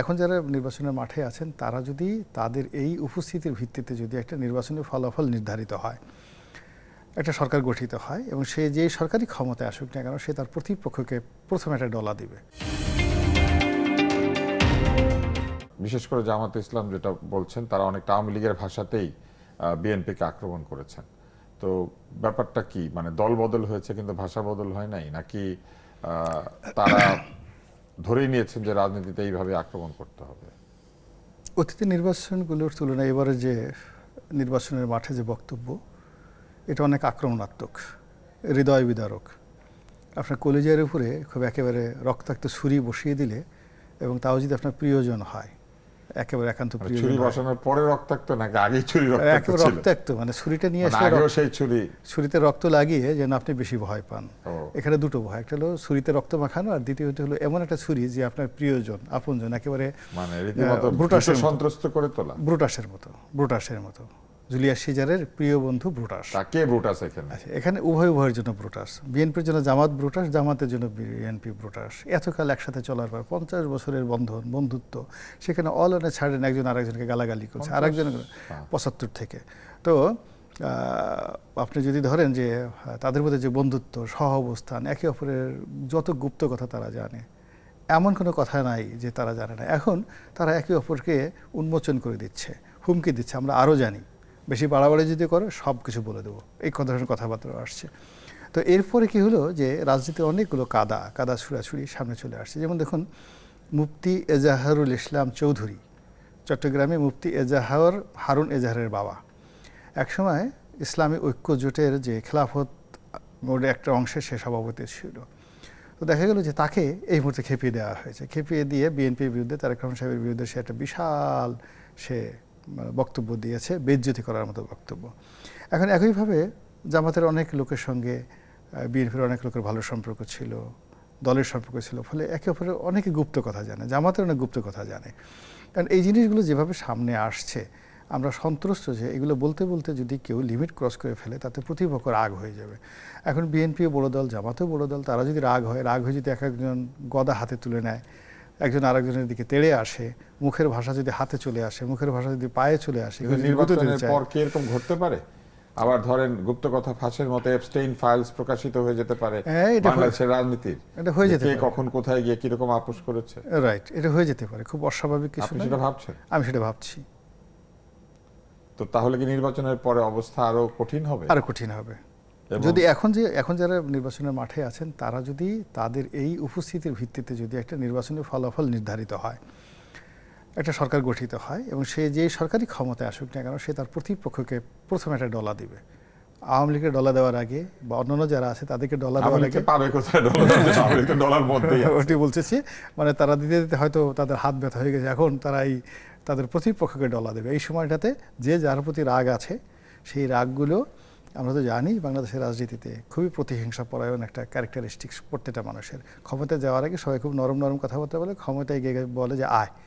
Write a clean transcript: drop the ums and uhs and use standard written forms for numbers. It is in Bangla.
এখন যারা নির্বাচনের মাঠে আছেন তারা যদি তাদের এই উপস্থিতির ভিত্তিতে যদি একটা নির্বাচনী ফলাফল নির্ধারিত হয়, একটা সরকার গঠিত হয় এবং সে যে সরকারি ক্ষমতায় আসুক না কেন সে তার প্রতিপক্ষকে প্রথমে একটা ডলা দিবে। বিশেষ করে জামাতে ইসলাম যেটা বলছেন, তারা অনেকটা আওয়ামী লীগের ভাষাতেই বিএনপিকে আক্রমণ করেছেন। তো ব্যাপারটা কি, মানে দল বদল হয়েছে কিন্তু ভাষা বদল হয় নাই, নাকি তারা ধরেই নিয়েছেন যে রাজনীতিতে এইভাবে আক্রমণ করতে হবে? অতীতের নির্বাচনগুলোর তুলনায় এবারে যে নির্বাচনের মাঠে যে বক্তব্য, এটা অনেক আক্রমণাত্মক, হৃদয় বিদারক। আপনার কলেজের উপরে খুব একেবারে রক্তাক্ত ছুরি বসিয়ে দিলে, এবং তাও যদি আপনার প্রিয়জন হয়, একেবারে একান্ত প্রিয়জন, ছুরি বসানোর পরে রক্তাক্ত নাকি আগে ছুরি একেবারে রক্তাক্ত, মানে ছুরিটা নিয়ে এসে সেই ছুরিতে রক্ত লাগিয়ে যেন আপনি বেশি ভয় পান। এখানে দুটো ভয়, একটা হলো ছুরিতে রক্ত মাখানো, আর দ্বিতীয়ত হলো এমন একটা ছুরি যে আপনার প্রিয়জন, আপনজন একেবারে মানে রীতিমতো সন্ত্রস্ত করে তোলা, ব্রুটাসের মতো জুলিয়াস সিজারের প্রিয় বন্ধু ব্রুটাস। কে ব্রুটাস এখানে? এখানে উভয়ের জন্য ব্রুটাস। বিএনপির জন্য জামাত ব্রুটাস, জামাতের জন্য বিএনপি ব্রুটাস। এতকাল একসাথে চলার পর 50 বছরের বন্ধুত্ব, সেখানে অলনে ছাড়েন একজন আরেকজনকে গালাগালি করছে, আরেকজন 75 থেকে। তো আপনি যদি ধরেন যে তাদের মধ্যে যে বন্ধুত্ব, সহ অবস্থান, একে অপরের যত গুপ্ত কথা তারা জানে, এমন কোনো কথা নাই যে তারা জানে না। এখন তারা একে অপরকে উন্মোচন করে দিচ্ছে, হুমকি দিচ্ছে, আমরা আরও জানি, বেশি বাড়াবাড়ি যদি করো সব কিছু বলে দেবো, এই ধরনের কথাবার্তা আসছে। তো এরপরে কি হলো যে রাজনীতির অনেকগুলো কাদা ছুড়াছুড়ি সামনে চলে আসছে। যেমন দেখুন, মুফতি এজাহারুল ইসলাম চৌধুরী, চট্টগ্রামে মুফতি হারুন এজাহারের বাবা, একসময় ইসলামী ঐক্য জোটের যে খেলাফত বোর্ডের একটা অংশে সে সভাপতি ছিল। তো দেখা গেল যে তাকে এই মুহূর্তে খেপিয়ে দেওয়া হয়েছে। খেপিয়ে দিয়ে বিএনপির বিরুদ্ধে, তারেক রহমান সাহেবের বিরুদ্ধে সে একটা বিশাল বক্তব্য দিয়েছে, বেইজ্জতি করার মতো বক্তব্য। এখন একইভাবে জামাতের অনেক লোকের সঙ্গে বিএনপির অনেক লোকের ভালো সম্পর্ক ছিল, দলের সম্পর্ক ছিল, ফলে একে অপরের অনেকে গুপ্ত কথা জানে, জামাতের অনেক গুপ্ত কথা জানে। কারণ এই জিনিসগুলো যেভাবে সামনে আসছে, আমরা সন্ত্রস্ত যে এগুলো বলতে বলতে যদি কেউ লিমিট ক্রস করে ফেলে তাতে প্রতিপক্ষ রাগ হয়ে যাবে। এখন বিএনপিও বড় দল, জামাতেও বড় দল, তারা যদি রাগ হয়ে যদি এক একজন গদা হাতে তুলে নেয়, একজন আরেকজনের দিকে তেড়ে আসে, মুখের ভাষা যদি হাতে চলে আসে, মুখের ভাষা যদি পায়ে চলে আসে, নির্বাচনের পর কি এরকম ঘটতে পারে? আবার ধরেন গুপ্ত কথা ফাঁসের মতো এপস্টেইন ফাইলস প্রকাশিত হয়ে যেতে পারে বাংলাদেশের রাজনীতির, এটা হয়ে যেতে পারে, কখন কোথায় গিয়ে কিরকম আপোষ করেছে। রাইট, এটা হয়ে যেতে পারে, খুব অস্বাভাবিক কিছু। আপনি সেটা ভাবছেন? আমি সেটা ভাবছি। তো তাহলে কি নির্বাচনের পরে অবস্থা আরো কঠিন হবে? আরো কঠিন হবে যদি এখন যারা নির্বাচনের মাঠে আছেন তারা যদি তাদের এই উপস্থিতির ভিত্তিতে যদি একটা নির্বাচনী ফলাফল নির্ধারিত হয়, একটা সরকার গঠিত হয় এবং সে যে সরকারি ক্ষমতায় আসুক না কেন সে তার প্রতিপক্ষকে প্রথমে একটা ডলা দিবে। আওয়ামী লীগের ডলা দেওয়ার আগে বা অন্যান্য যারা আছে তাদেরকে ডলা দেওয়ার আগে পাবে কোথায় ডলার মধ্যেই ওটি বলতেছি, মানে তারা দিতে দিতে হয়তো তাদের হাত ব্যথা হয়ে গেছে, এখন তারা তাদের প্রতিপক্ষকে ডলা দেবে। এই সময়টাতে যে যার প্রতি রাগ আছে, সেই রাগগুলো আমরা তো জানি বাংলাদেশের রাজনীতিতে খুবই প্রতিহিংসা পরায়ণ একটা ক্যারেক্টারিস্টিক্স প্রত্যেকটা মানুষের। ক্ষমতায় যাওয়ার আগে সবাই খুব নরম কথাবার্তা বলে, ক্ষমতায় গিয়ে বলে যে আয়